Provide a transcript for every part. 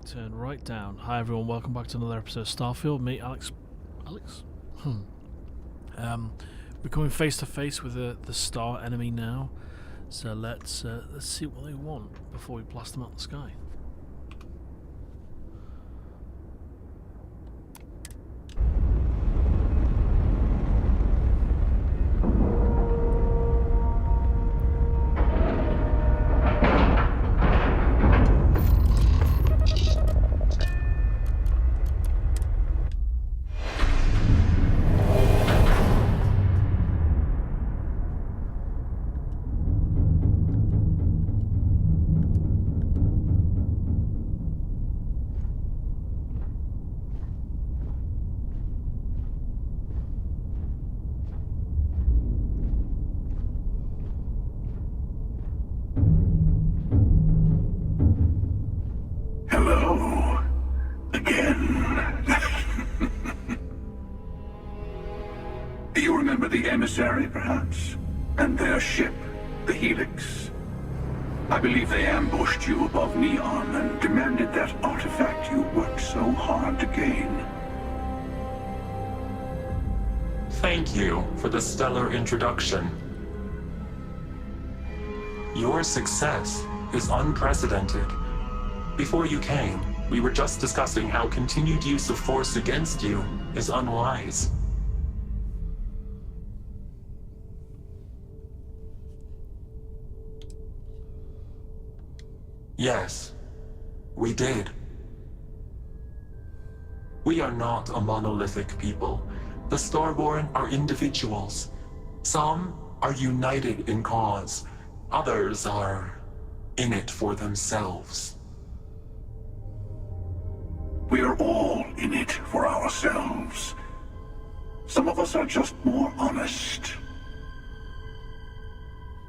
Turn right down. Hi everyone, welcome back to another episode of Starfield. Me, Alex. We're coming face to face with the star enemy now. So let's see what they want before we blast them out of the sky. Emissary, perhaps, and their ship, the Helix. I believe they ambushed you above Neon and demanded that artifact you worked so hard to gain. Thank you for the stellar introduction. Your success is unprecedented. Before you came, we were just discussing how continued use of force against you is unwise. Yes, we did. We are not a monolithic people. The Starborn are individuals. Some are united in cause. Others are in it for themselves. We are all in it for ourselves. Some of us are just more honest.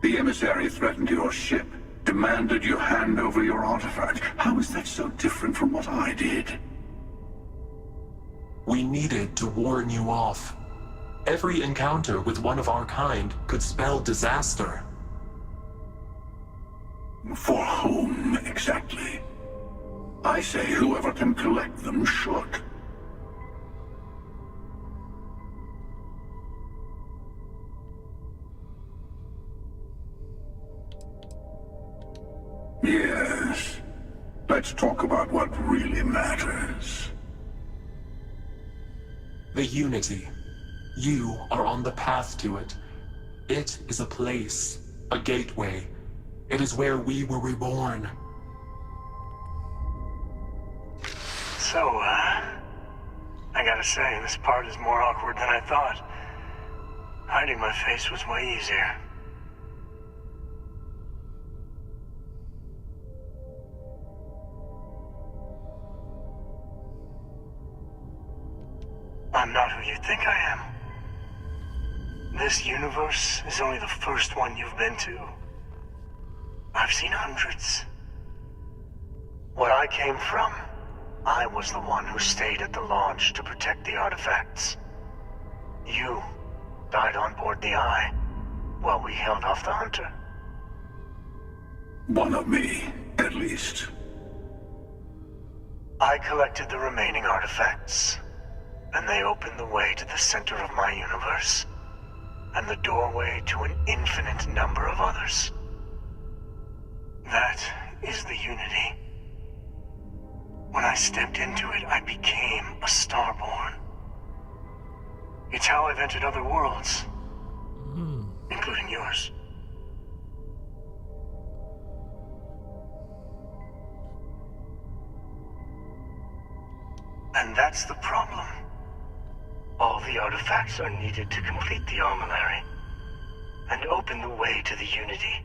The Emissary threatened your ship. Demanded you hand over your artifact. How is that so different from what I did? We needed to warn you off. Every encounter with one of our kind could spell disaster. For whom, exactly? I say whoever can collect them should. Yes. Let's talk about what really matters. The Unity. You are on the path to it. It is a place, a gateway. It is where we were reborn. So, I gotta say, this part is more awkward than I thought. Hiding my face was way easier. I'm not who you think I am. This universe is only the first one you've been to. I've seen hundreds. Where I came from, I was the one who stayed at the launch to protect the artifacts. You died on board the Eye, while we held off the Hunter. One of me, at least. I collected the remaining artifacts. And they opened the way to the center of my universe, and the doorway to an infinite number of others. That is the Unity. When I stepped into it, I became a Starborn. It's how I've entered other worlds, including yours. And that's the problem. All the artifacts are needed to complete the armillary and open the way to the Unity.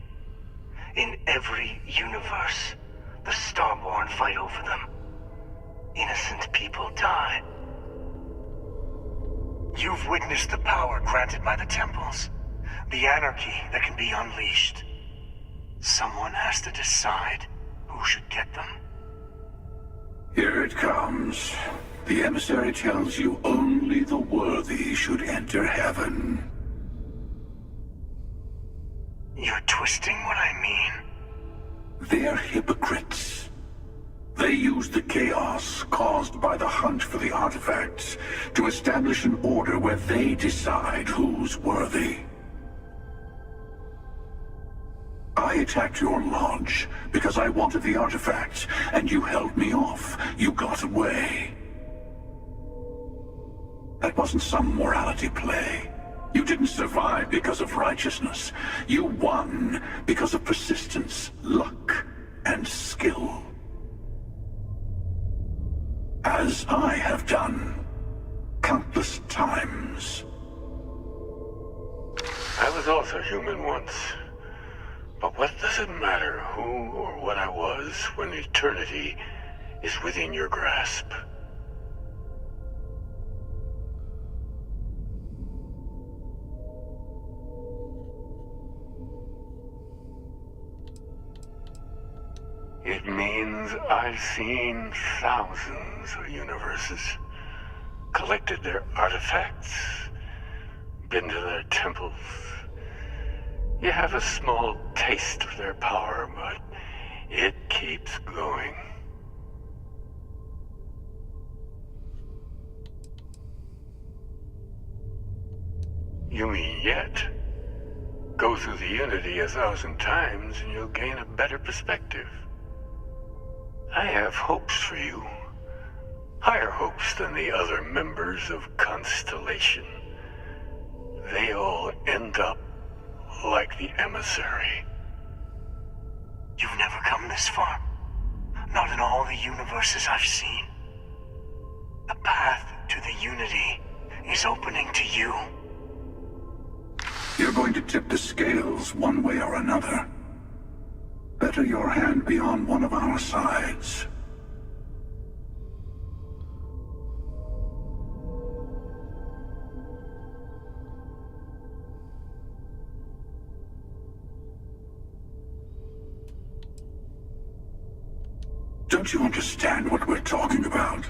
In every universe, the Starborn fight over them. Innocent people die. You've witnessed the power granted by the temples, the anarchy that can be unleashed. Someone has to decide who should get them. Here it comes. The Emissary tells you only the worthy should enter heaven. You're twisting what I mean. They're hypocrites. They used the chaos caused by the hunt for the artifacts to establish an order where they decide who's worthy. I attacked your lodge because I wanted the artifacts, and you held me off. You got away. That wasn't some morality play. You didn't survive because of righteousness. You won because of persistence, luck, and skill. As I have done countless times. I was also human once. But what does it matter who or what I was when eternity is within your grasp? It means I've seen thousands of universes, collected their artifacts, been to their temples. You have a small taste of their power, but it keeps going. You mean yet? Go through the Unity 1,000 times and you'll gain a better perspective. I have hopes for you. Higher hopes than the other members of Constellation. They all end up like the emissary. You've never come this far. Not in all the universes I've seen. The path to the Unity is opening to you. You're going to tip the scales one way or another. Better your hand be on one of our sides. Don't you understand what we're talking about?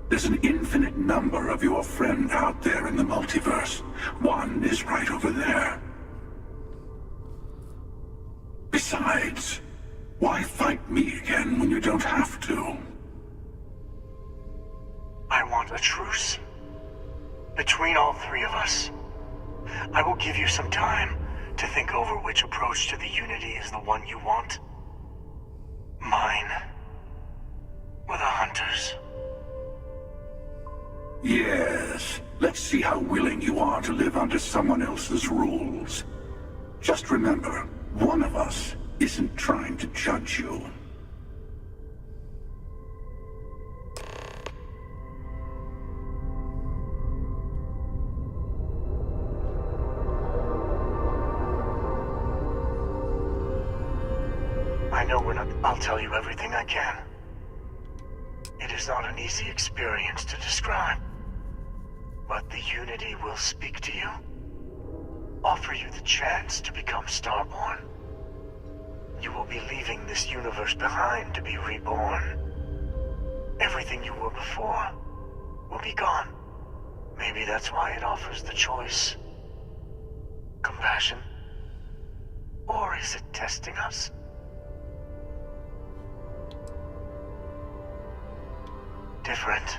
There's an infinite number of your friend out there in the multiverse. One is right over there. Besides, why fight me again when you don't have to? I want a truce. Between all three of us. I will give you some time to think over which approach to the Unity is the one you want. Mine. Or the Hunters. Yes. Let's see how willing you are to live under someone else's rules. Just remember, one of us isn't trying to judge you. I know we're not... I'll tell you everything I can. It is not an easy experience to describe. But the Unity will speak to you. Offer you the chance to become Starborn. You will be leaving this universe behind to be reborn. Everything you were before will be gone. Maybe that's why it offers the choice. Compassion? Or is it testing us? Different.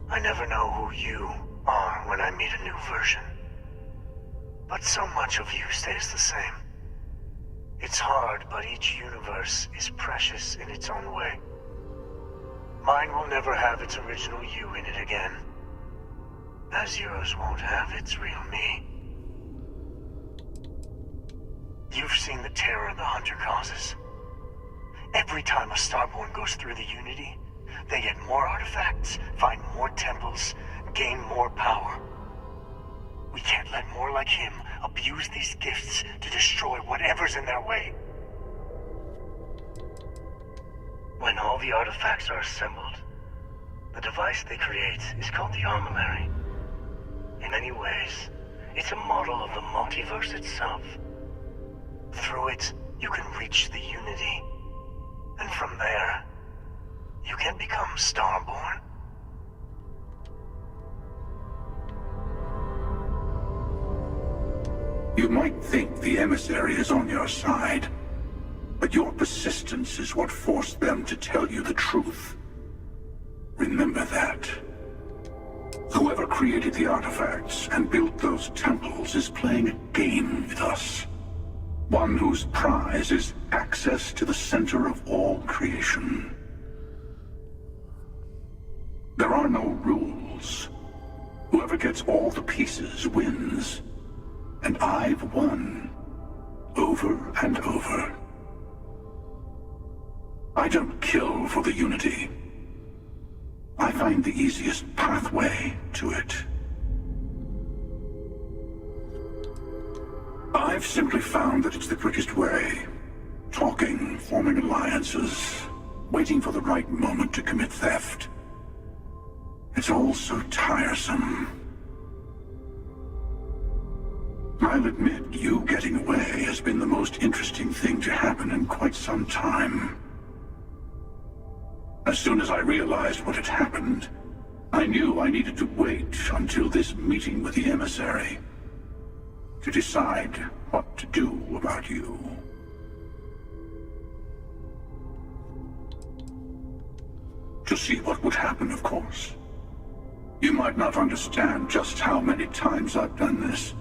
I never know who you are when I meet a new version. But so much of you stays the same. It's hard, but each universe is precious in its own way. Mine will never have its original you in it again. As yours won't have its real me. You've seen the terror the Hunter causes. Every time a Starborn goes through the Unity, they get more artifacts, find more temples, gain more power. We can't let more like him abuse these gifts to destroy whatever's in their way. When all the artifacts are assembled, the device they create is called the Armillary. In many ways, it's a model of the multiverse itself. Through it, you can reach the Unity. And from there, you can become Starborn. You might think the emissary is on your side, but Your persistence is what forced them to tell you the truth. Remember that. Whoever created the artifacts and built those temples is playing a game with us. One whose prize is access to the center of all creation. There are no rules. Whoever gets all the pieces wins. And I've won. Over and over. I don't kill for the Unity. I find the easiest pathway to it. I've simply found that it's the quickest way. Talking, forming alliances, waiting for the right moment to commit theft. It's all so tiresome. I'll admit, you getting away has been the most interesting thing to happen in quite some time. As soon as I realized what had happened, I knew I needed to wait until this meeting with the emissary to decide what to do about you. To see what would happen, of course. You might not understand just how many times I've done this.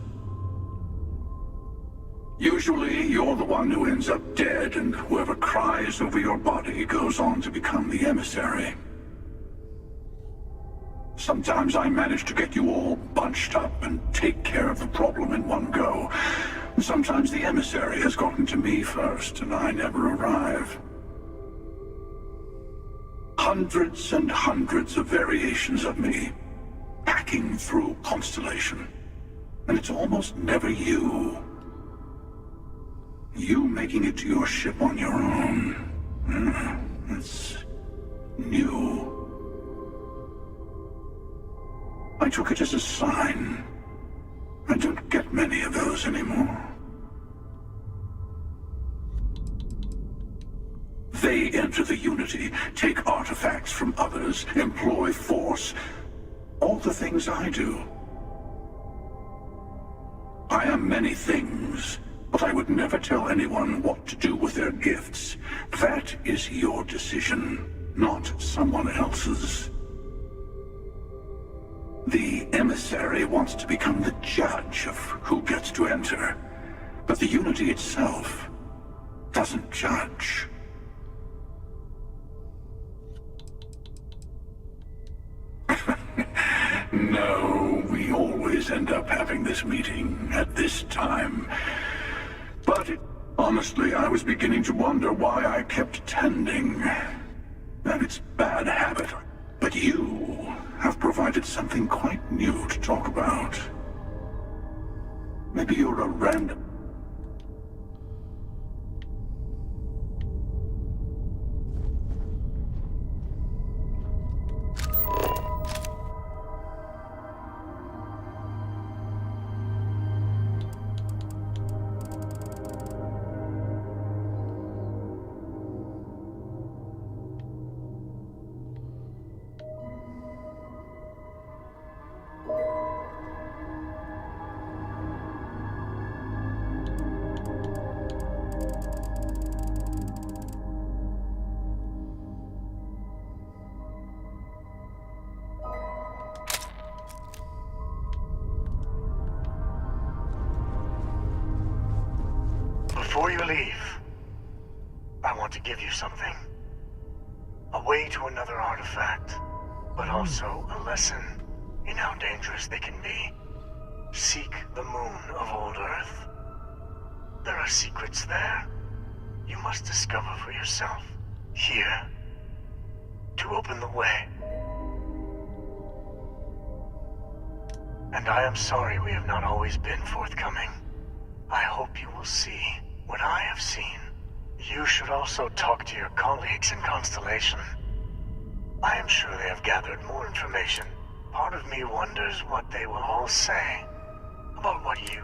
Usually, you're the one who ends up dead, and whoever cries over your body goes on to become the emissary. Sometimes I manage to get you all bunched up and take care of the problem in one go. Sometimes the emissary has gotten to me first, and I never arrive. Hundreds and hundreds of variations of me, hacking through Constellation. And it's almost never you. You making it to your ship on your own. It's new. I took it as a sign. I don't get many of those anymore. They enter the Unity, take artifacts from others, employ force. All the things I do. I am many things, but I would never tell anyone what to do with their gifts. That is your decision, not someone else's. The emissary wants to become the judge of who gets to enter, but the Unity itself doesn't judge. No, we always end up having this meeting at this time. But honestly, I was beginning to wonder why I kept attending. And it's bad habit. But you have provided something quite new to talk about. Maybe you're a random... Before you leave, I want to give you something. A way to another artifact, but also a lesson in how dangerous they can be. Seek the moon of old Earth. There are secrets there you must discover for yourself. Here, to open the way. And I am sorry we have not always been forthcoming. I hope you will see what I have seen. You should also talk to your colleagues in Constellation. I am sure they have gathered more information. Part of me wonders what they will all say about what you...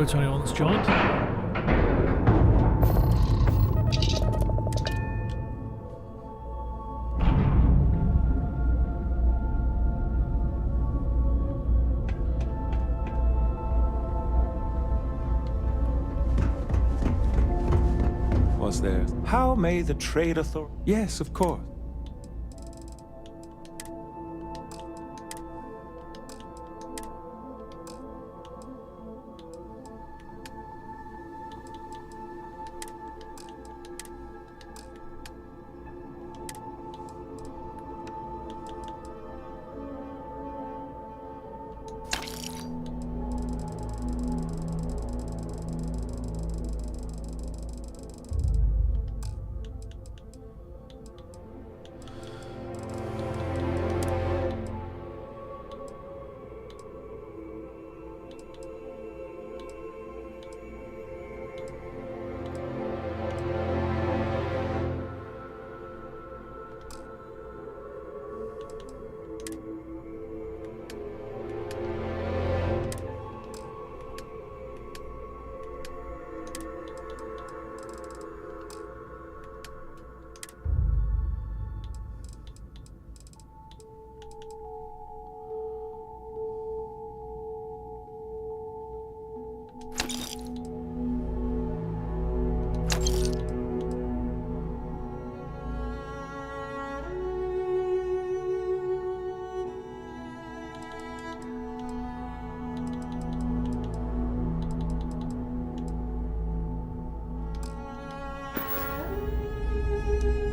to anyone that's joined. Was there? How may the trade authority? Yes, of course.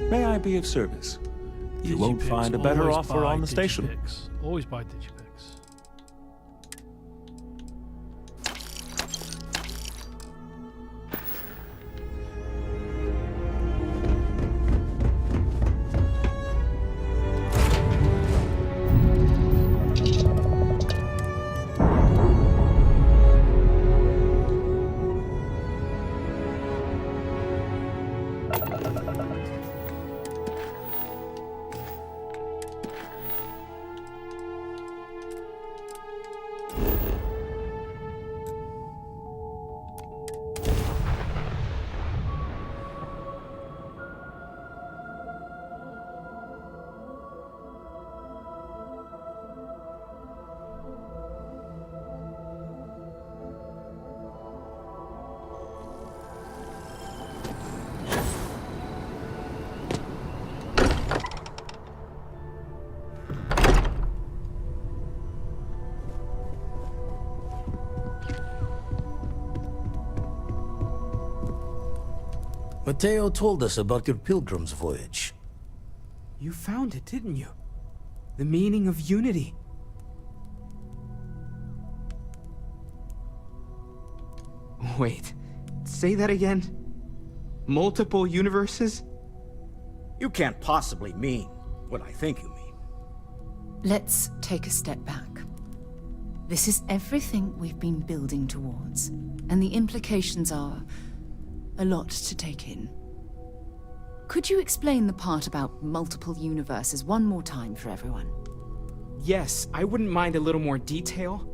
May I be of service? You won't Digipix, find a better always offer buy on the station. Digipix. Always buy Digipix. Mateo told us about your pilgrim's voyage. You found it, didn't you? The meaning of unity. Wait, say that again? Multiple universes? You can't possibly mean what I think you mean. Let's take a step back. This is everything we've been building towards, and the implications are a lot to take in. Could you explain the part about multiple universes one more time for everyone? Yes, I wouldn't mind a little more detail.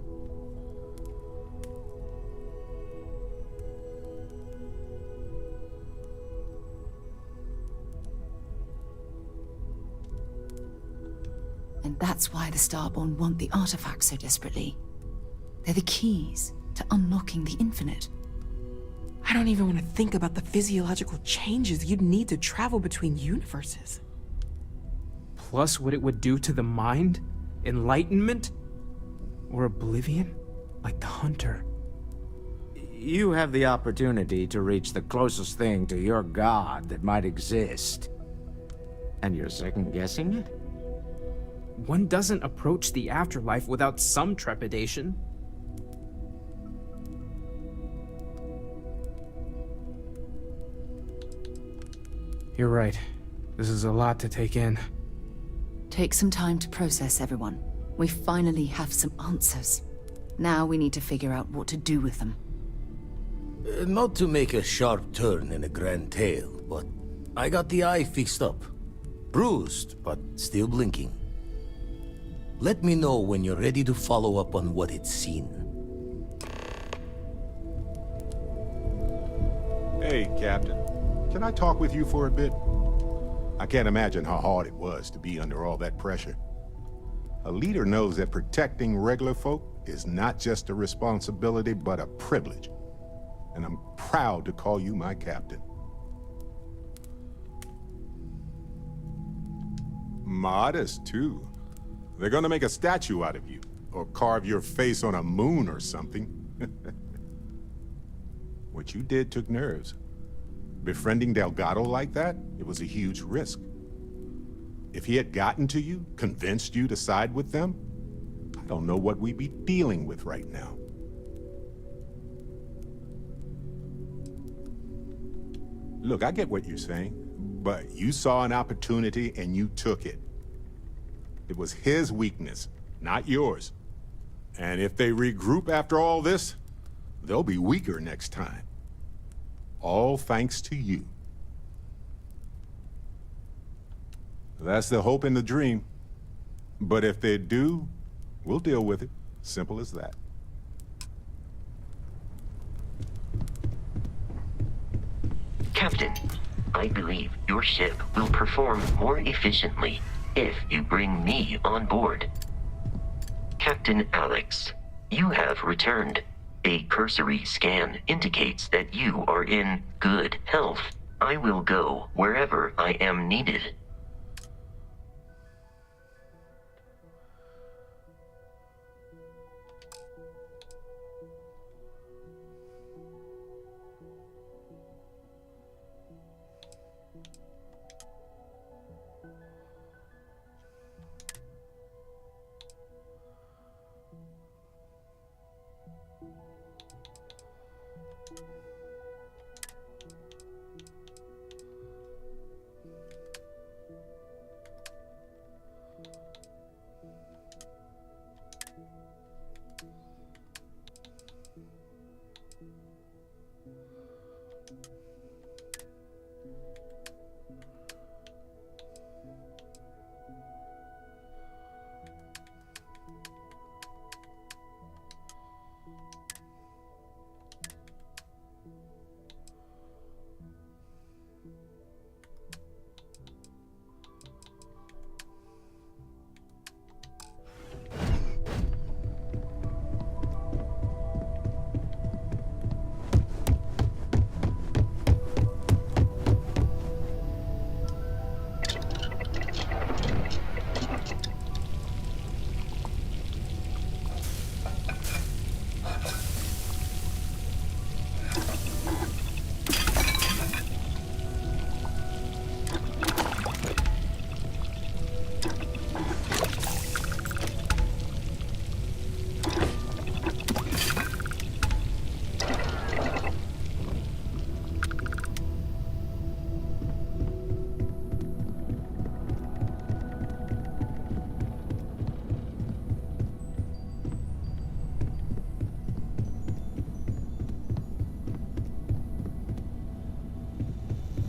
And that's why the Starborn want the artifacts so desperately. They're the keys to unlocking the infinite. I don't even want to think about the physiological changes you'd need to travel between universes. Plus what it would do to the mind? Enlightenment? Or oblivion? Like the Hunter. You have the opportunity to reach the closest thing to your god that might exist. And you're second-guessing it? One doesn't approach the afterlife without some trepidation. You're right. This is a lot to take in. Take some time to process, everyone. We finally have some answers. Now we need to figure out what to do with them. Not to make a sharp turn in a grand tale, but I got the eye fixed up. Bruised, but still blinking. Let me know when you're ready to follow up on what it's seen. Captain. Can I talk with you for a bit? I can't imagine how hard it was to be under all that pressure. A leader knows that protecting regular folk is not just a responsibility, but a privilege. And I'm proud to call you my captain. Modest, too. They're gonna make a statue out of you, or carve your face on a moon or something. What you did took nerves. Befriending Delgado like that, it was a huge risk. If he had gotten to you, convinced you to side with them, I don't know what we'd be dealing with right now. Look, I get what you're saying, but you saw an opportunity and you took it. It was his weakness, not yours. And if they regroup after all this, they'll be weaker next time. All thanks to you. That's the hope and the dream. But if they do, we'll deal with it. Simple as that. Captain, I believe your ship will perform more efficiently if you bring me on board. Captain Alex, you have returned. A cursory scan indicates that you are in good health. I will go wherever I am needed.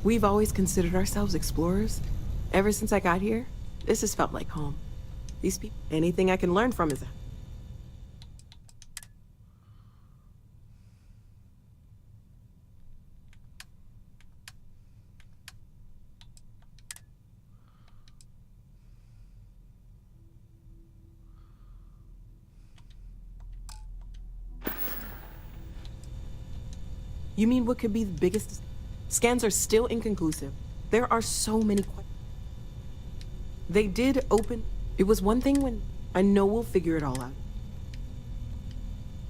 We've always considered ourselves explorers. Ever since I got here, this has felt like home. These people, anything I can learn from is... You mean what could be the biggest... Scans are still inconclusive. There are so many questions. They did open... It was one thing when... I know we'll figure it all out.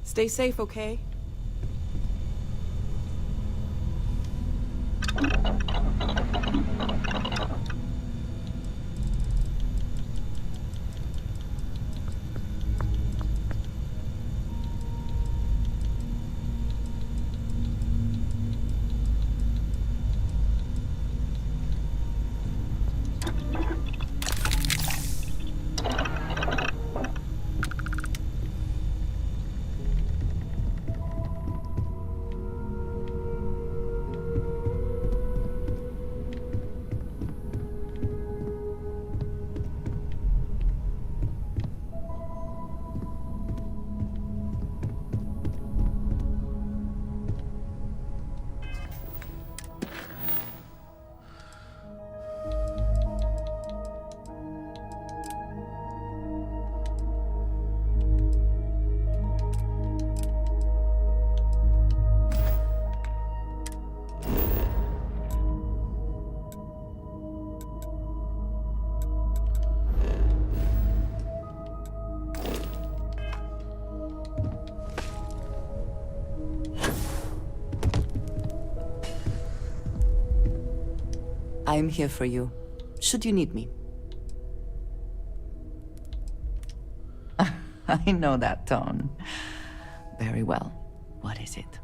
Stay safe, okay? I'm here for you, should you need me. I know that tone. Very well. What is it?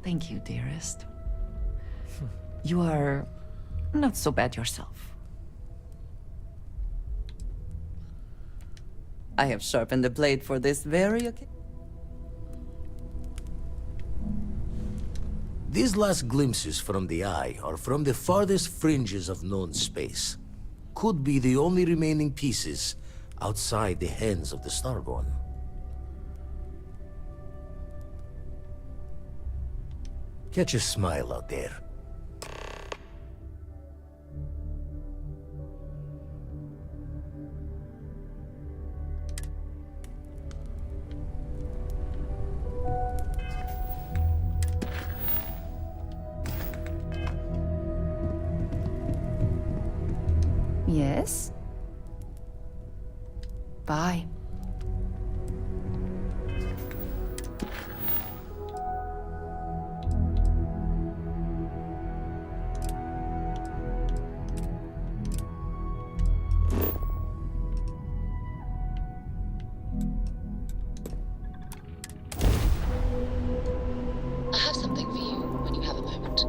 Thank you, dearest. You are not so bad yourself. I have sharpened the blade for this very occasion. These last glimpses from the Eye are from the farthest fringes of known space. Could be the only remaining pieces outside the hands of the Starborn. Catch a smile out there. Yes? Bye. I have something for you when you have a moment.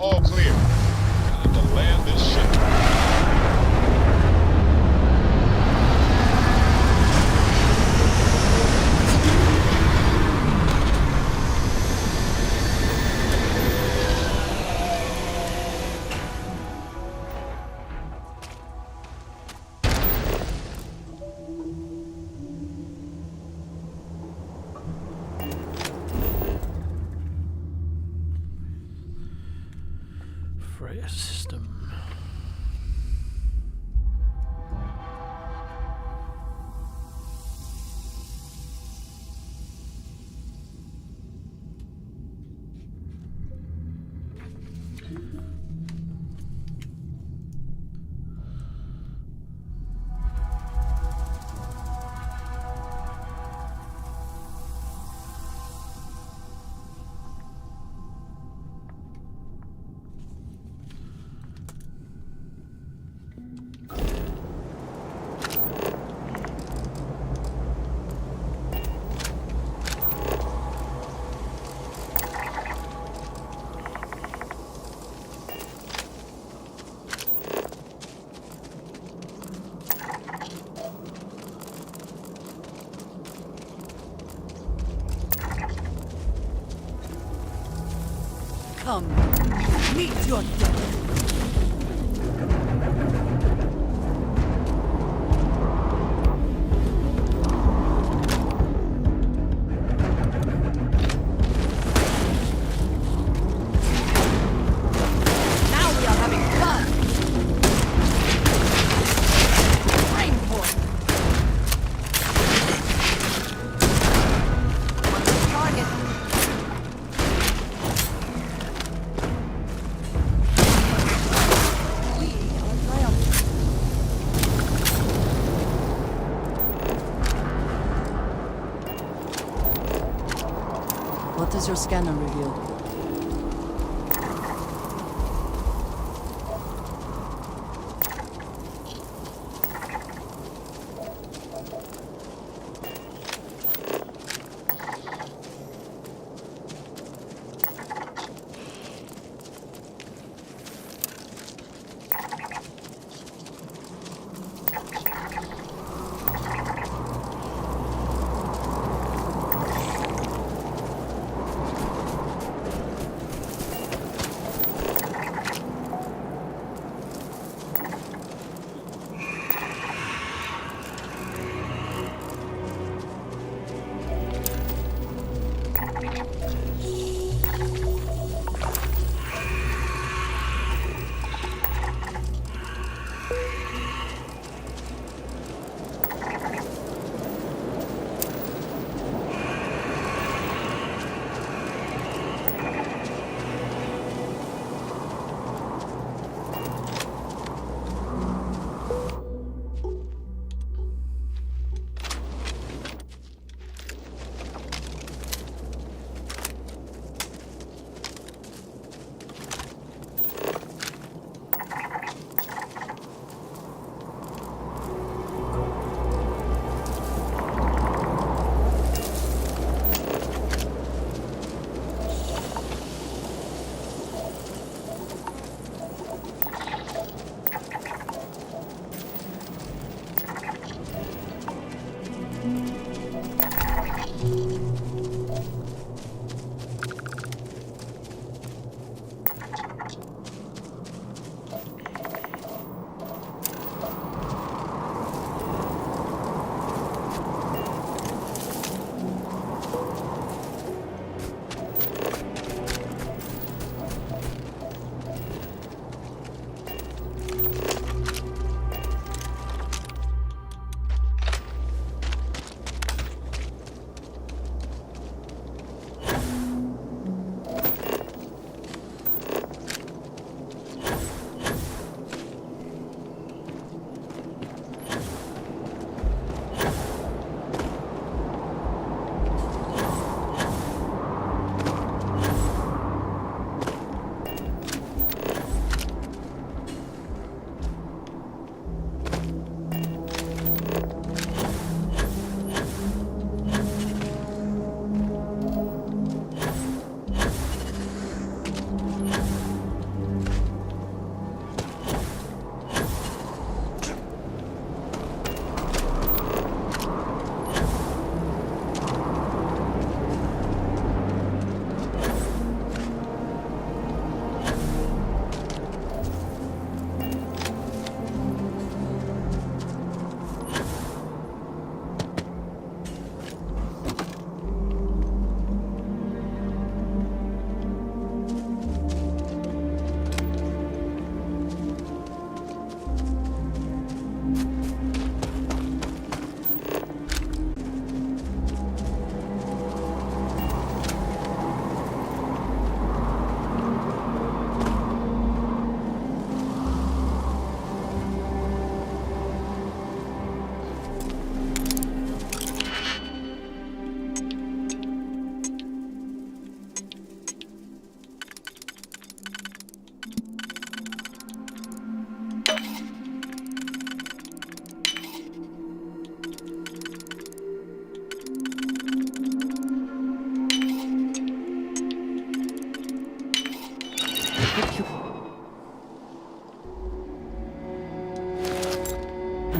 All clear. Time to land this ship. Freighter system. Come, meet your death. What does your scanner reveal?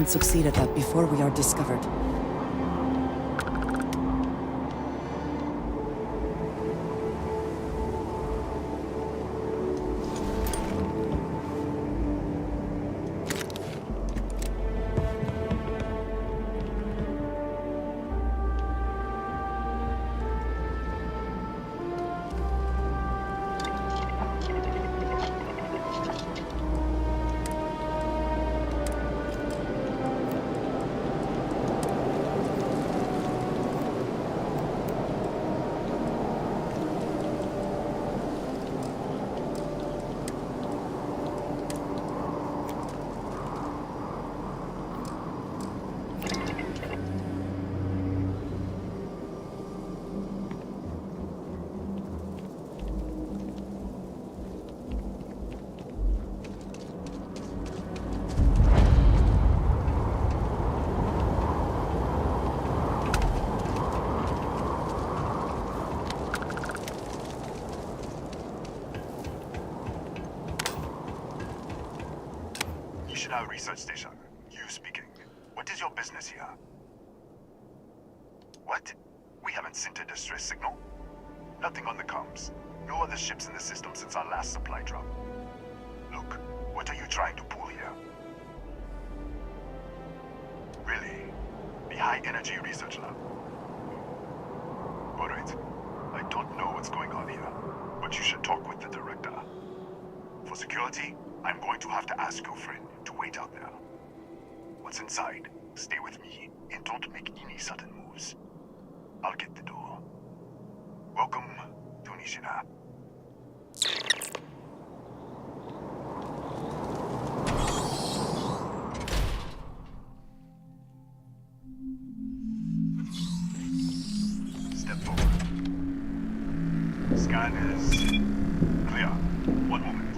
And succeed at that before we are discovered. Nishina Research Station. You speaking. What is your business here? What? We haven't sent a distress signal? Nothing on the comms. No other ships in the system since our last supply drop. Look, what are you trying to pull here? Really? The High Energy Research Lab? Alright. I don't know what's going on here, but you should talk with the director. For security, I'm going to have to ask your friend to wait out there. What's inside, stay with me, and don't make any sudden moves. I'll get the door. Welcome to Nishina. Step forward. Scan is clear. One moment.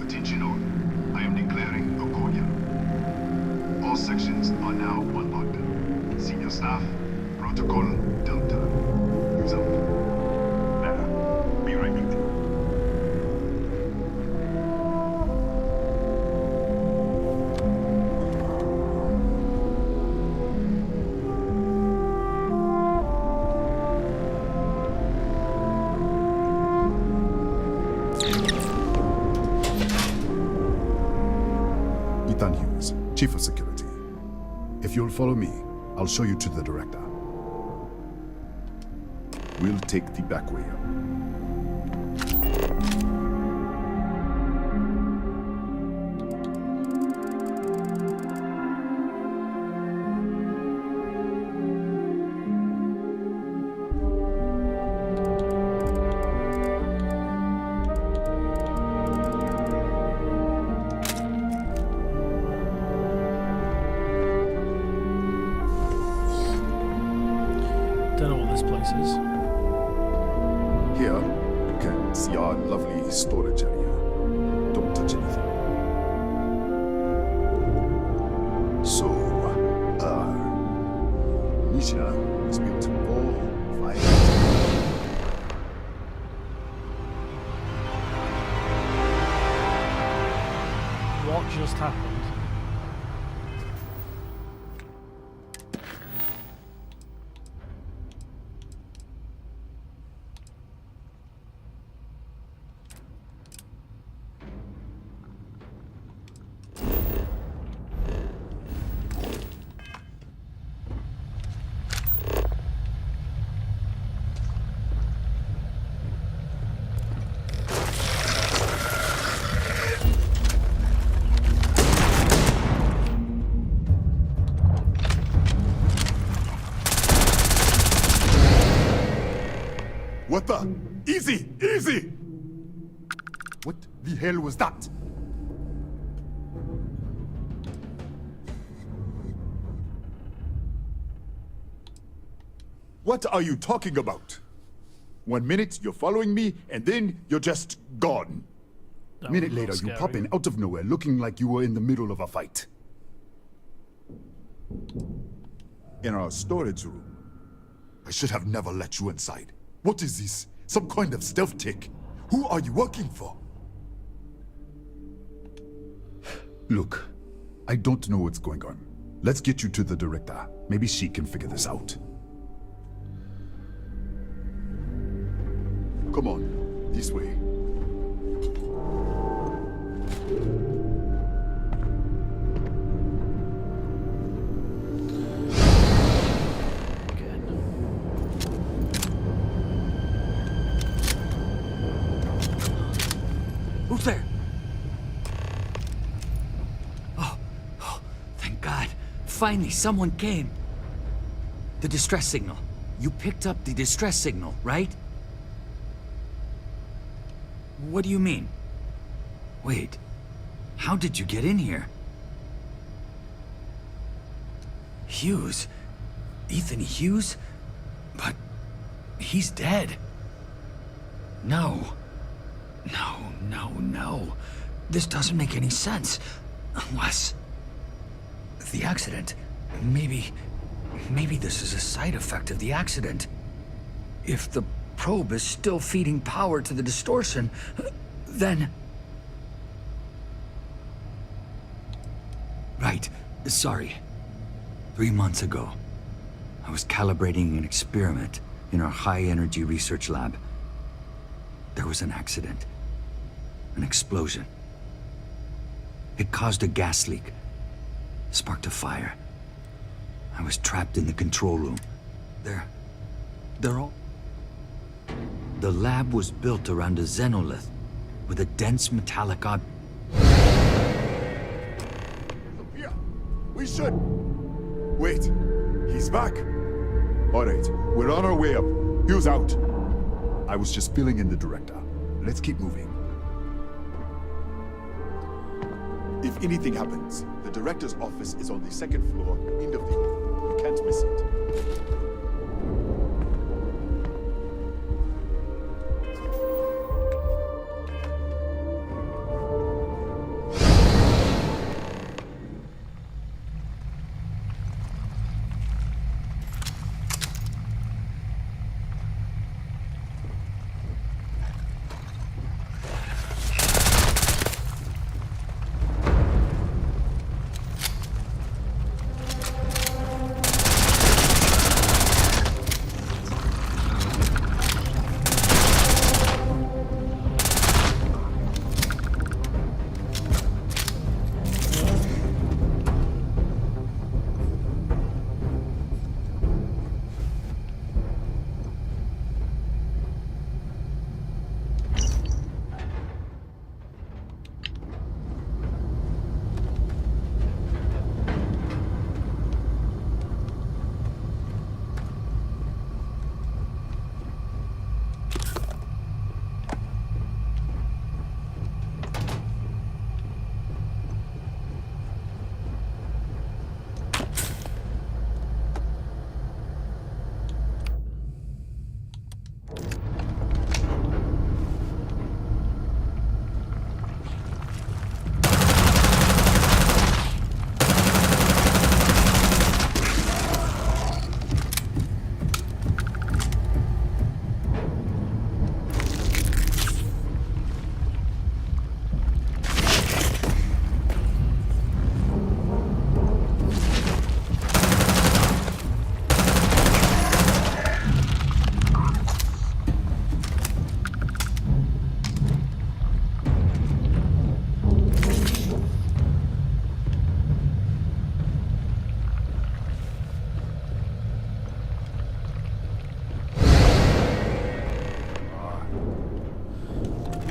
Attention all. I am declaring a code. All sections are now unlocked. Senior staff, protocol Delta. Use up. There. Be right with you. Ethan Hughes, Chief of Security. If you'll follow me, I'll show you to the director. We'll take the back way up. Don't know what this place is. Here, you can see our lovely storage area. Don't touch anything. So, Nishina is built for 5 What just happened? What the? Easy! Easy! What the hell was that? What are you talking about? 1 minute you're following me, and then you're just gone. That Minute was a later little you pop scary. in out of nowhere looking like you were in the middle of a fight. In our storage room. I should have never let you inside. What is this? Some kind of stealth tick? Who are you working for? Look, I don't know what's going on. Let's get you to the director. Maybe she can figure this out. Come on, this way. Who's there? Oh, thank God. Finally, someone came. The distress signal. You picked up the distress signal, right? What do you mean? Wait, how did you get in here? Hughes? Ethan Hughes? But he's dead. No. No. This doesn't make any sense. Unless... the accident. Maybe this is a side effect of the accident. If the probe is still feeding power to the distortion, then... Right, sorry. 3 months ago, I was calibrating an experiment in our high-energy research lab. There was an accident. An explosion. It caused a gas leak. Sparked a fire. I was trapped in the control room. They're all... The lab was built around a xenolith with a dense metallic object. We should... Wait. He's back. All right, we're on our way up. Hugh's out. I was just filling in the director. Let's keep moving. If anything happens, the director's office is on the second floor, end of the hall. You can't miss it.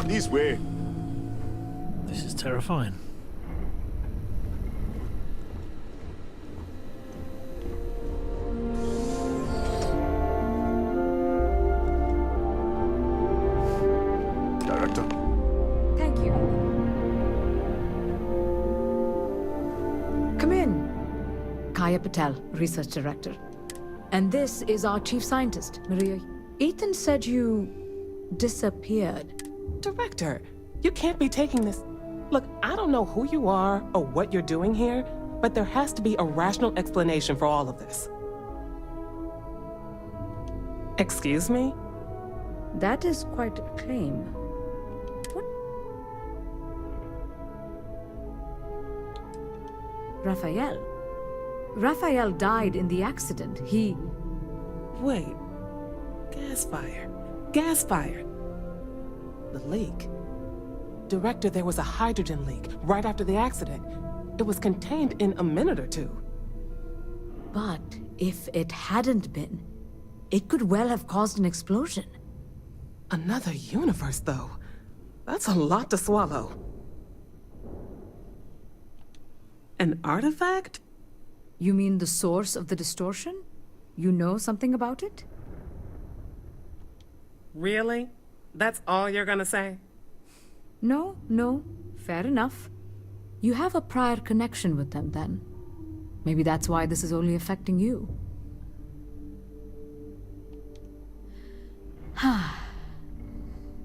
This way. This is terrifying. Director. Thank you. Come in. Kaya Patel, Research Director. And this is our Chief Scientist, Maria. Ethan said you disappeared. Director, you can't be taking this. Look, I don't know who you are or what you're doing here, but there has to be a rational explanation for all of this. Excuse me? That is quite a claim. What? Raphael. Raphael died in the accident. He... Wait. Gas fire. Gas fire. The leak. Director, there was a hydrogen leak right after the accident. It was contained in a minute or two. But if it hadn't been, it could well have caused an explosion. Another universe, though. That's a lot to swallow. An artifact? You mean the source of the distortion? You know something about it? Really? That's all you're gonna say? No. Fair enough. You have a prior connection with them, then. Maybe that's why this is only affecting you.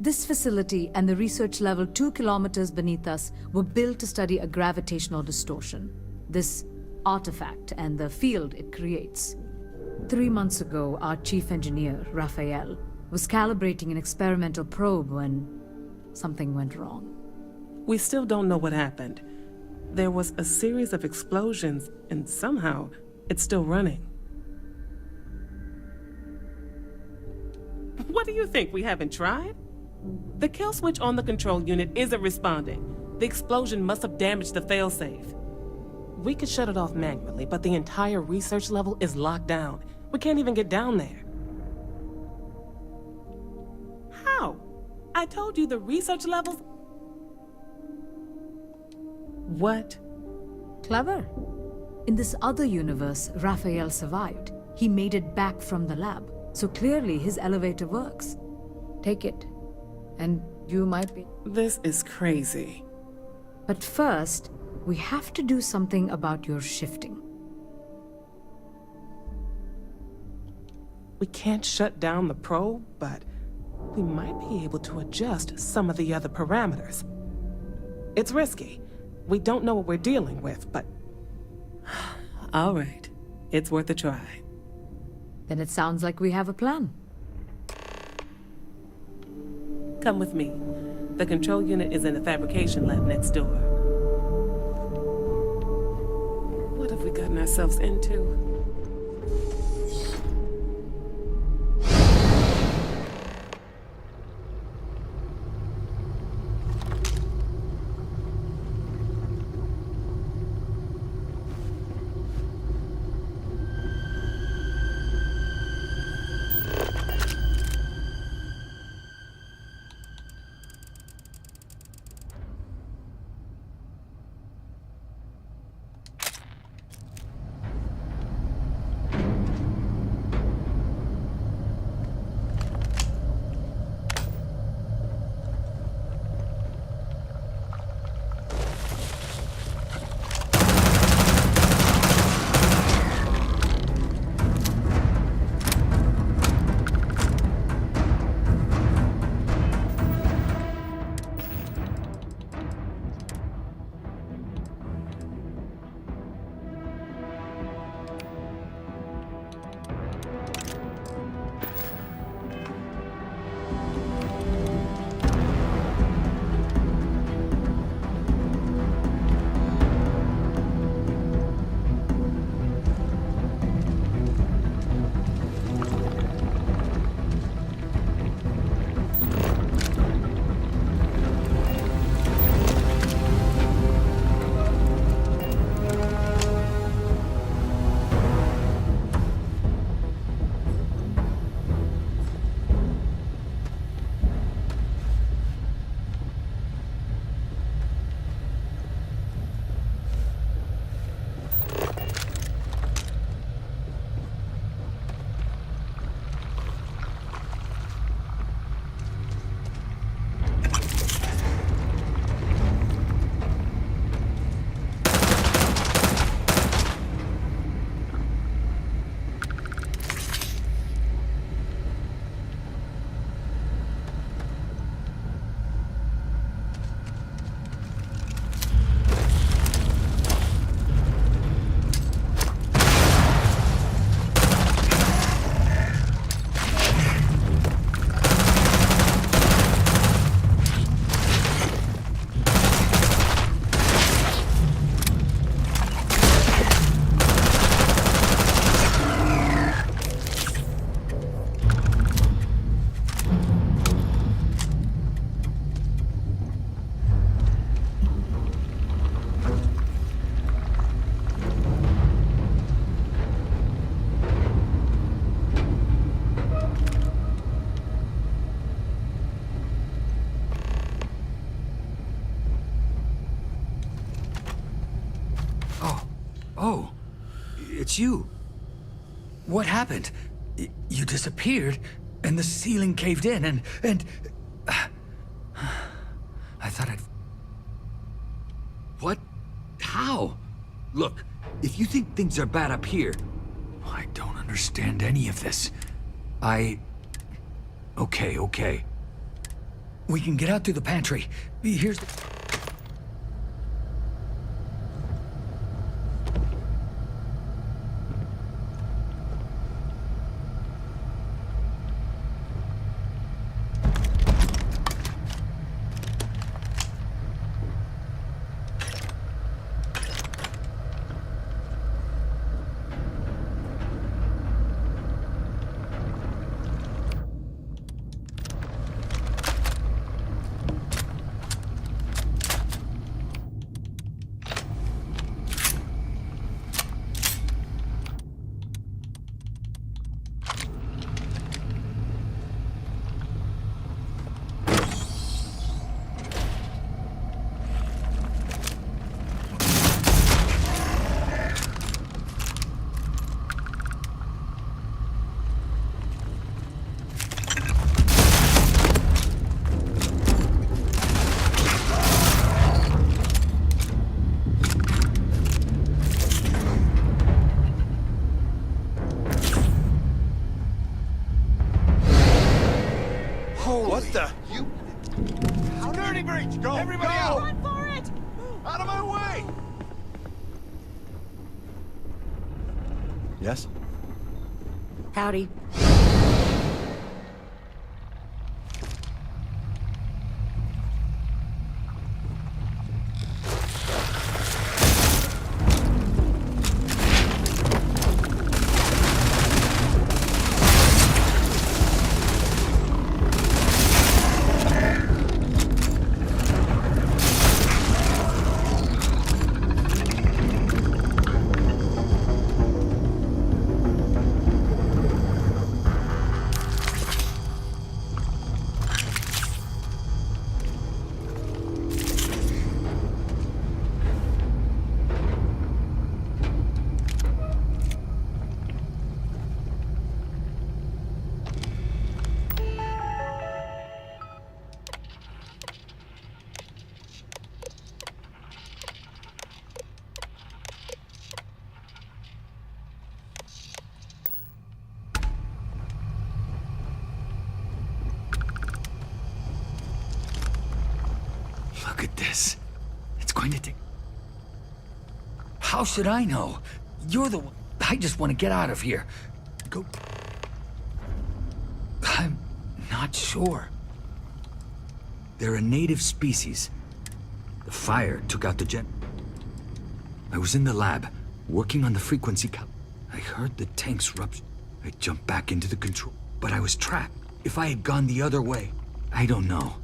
This facility and the research level 2 kilometers beneath us were built to study a gravitational distortion. This artifact and the field it creates. 3 months ago, our chief engineer, Raphael, Was calibrating an experimental probe when something went wrong. We still don't know what happened. There was a series of explosions, and somehow it's still running. What do you think? We haven't tried? The kill switch on the control unit isn't responding. The explosion must have damaged the failsafe. We could shut it off manually, but the entire research level is locked down. We can't even get down there. How? I told you the research levels... What? Clever. In this other universe, Raphael survived. He made it back from the lab. So clearly his elevator works. Take it. And you might be... This is crazy. But first, we have to do something about your shifting. We can't shut down the probe, but we might be able to adjust some of the other parameters. It's risky. We don't know what we're dealing with, but... All right. It's worth a try. Then it sounds like we have a plan. Come with me. The control unit is in the fabrication lab next door. What have we gotten ourselves into? Oh, it's you. What happened? You disappeared, and the ceiling caved in, and... I thought I'd... What? How? Look, if you think things are bad up here, I don't understand any of this. Okay. We can get out through the pantry. Here's the... the? You... Security breach! Go! Everybody out! Run for it! Out of my way! Yes? Howdy. Look at this. It's going to take... How should I know? You're the one... I just want to get out of here. Go... I'm not sure. They're a native species. The fire took out the gen... I was in the lab, working on the frequency cal... I heard the tanks rupture. I jumped back into the control, but I was trapped. If I had gone the other way, I don't know.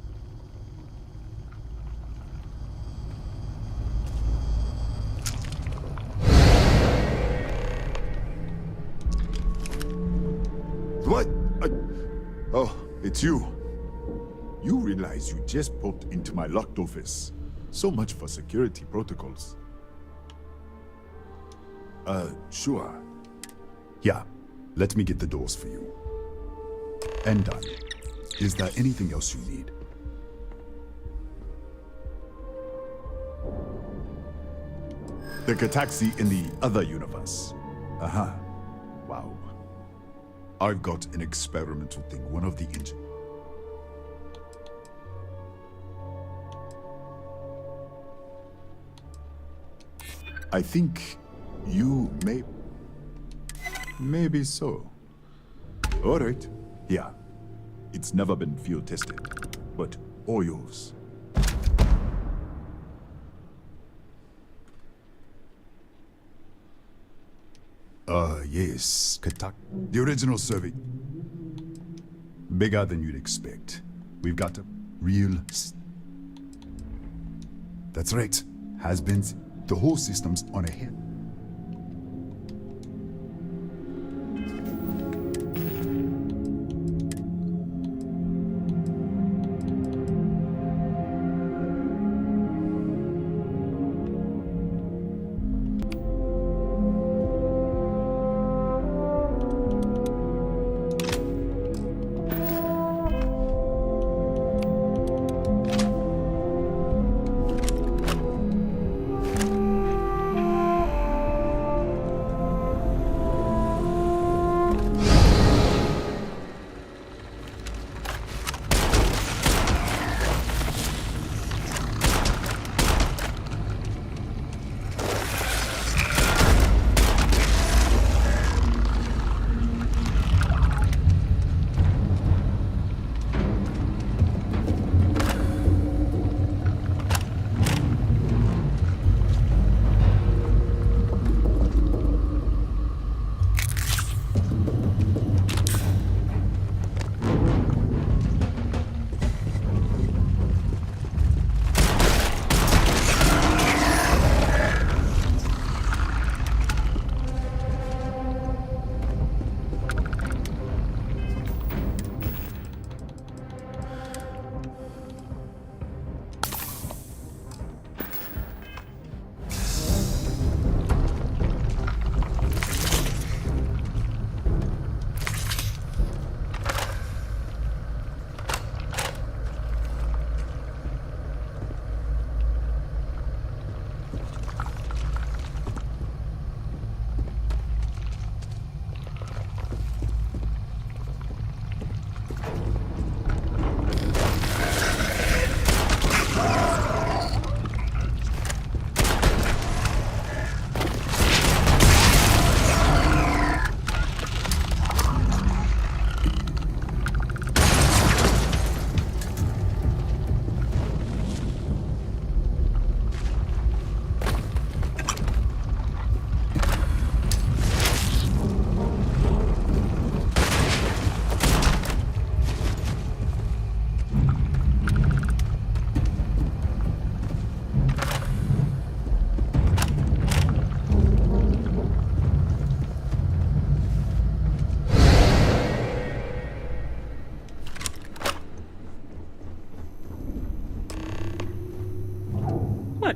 What? Oh, it's you. You realize you just popped into my locked office. So much for security protocols. Sure. Yeah, let me get the doors for you. And done. Is there anything else you need? The Gataxi in the other universe. Uh-huh. Wow. I've got an experimental thing, one of the engine. I think you may... Maybe so. All right. Yeah. It's never been field tested, but all yours. Yes, Katak. The original survey. Bigger than you'd expect. We've got a real... That's right. Has-beens. The whole system's on ahead.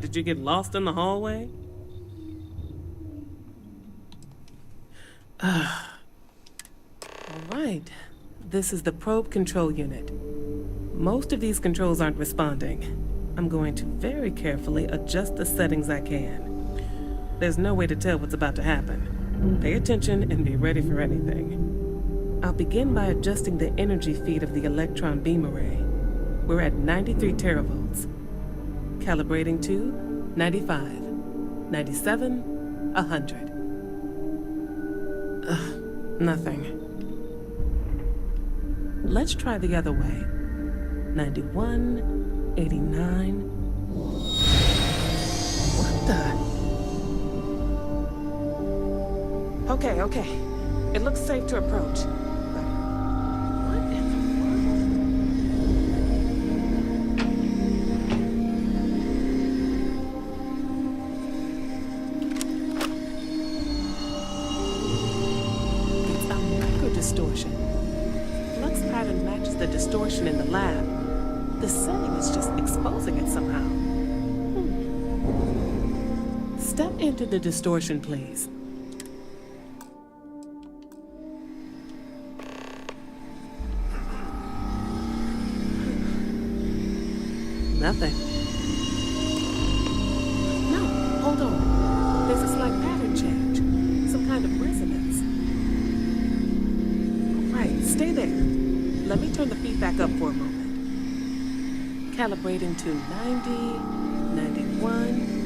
Did you get lost in the hallway? All right. This is the probe control unit. Most of these controls aren't responding. I'm going to very carefully adjust the settings I can. There's no way to tell what's about to happen. Pay attention and be ready for anything. I'll begin by adjusting the energy feed of the electron beam array. We're at 93 teravolts. Calibrating to 95, 97, 100. Nothing. Let's try the other way. 91, 89. What the? Okay. It looks safe to approach. But what in the world? It's a micro-distortion. Flux pattern matches the distortion in the lab. The setting is just exposing it somehow. Step into the distortion, please. Nothing. No, hold on. There's a slight pattern change. Some kind of resonance. Right, stay there. Let me turn the feed back up for a moment. Calibrating to 90, 91.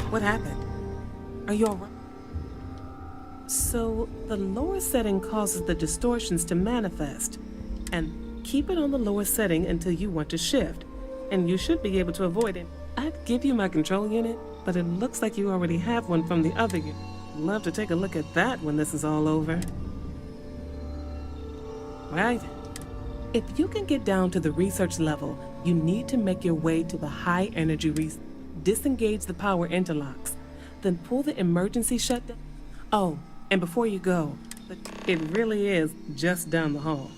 What happened? Are you alright? So, the lower setting causes the distortions to manifest. And keep it on the lower setting until you want to shift. And you should be able to avoid it. I'd give you my control unit, but it looks like you already have one from the other unit. Love to take a look at that when this is all over. Right? If you can get down to the research level, you need to make your way to the high energy research. Disengage the power interlocks, then pull the emergency shutdown. Oh, and before you go, it really is just down the hall.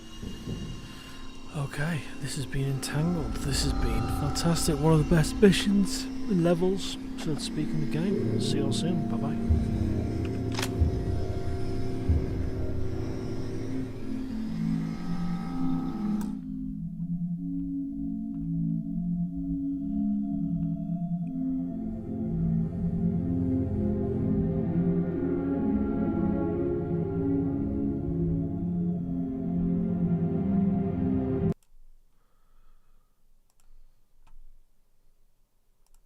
Okay, this has been Entangled. This has been fantastic. One of the best missions and levels, so to speak, in the game. See you all soon. Bye-bye.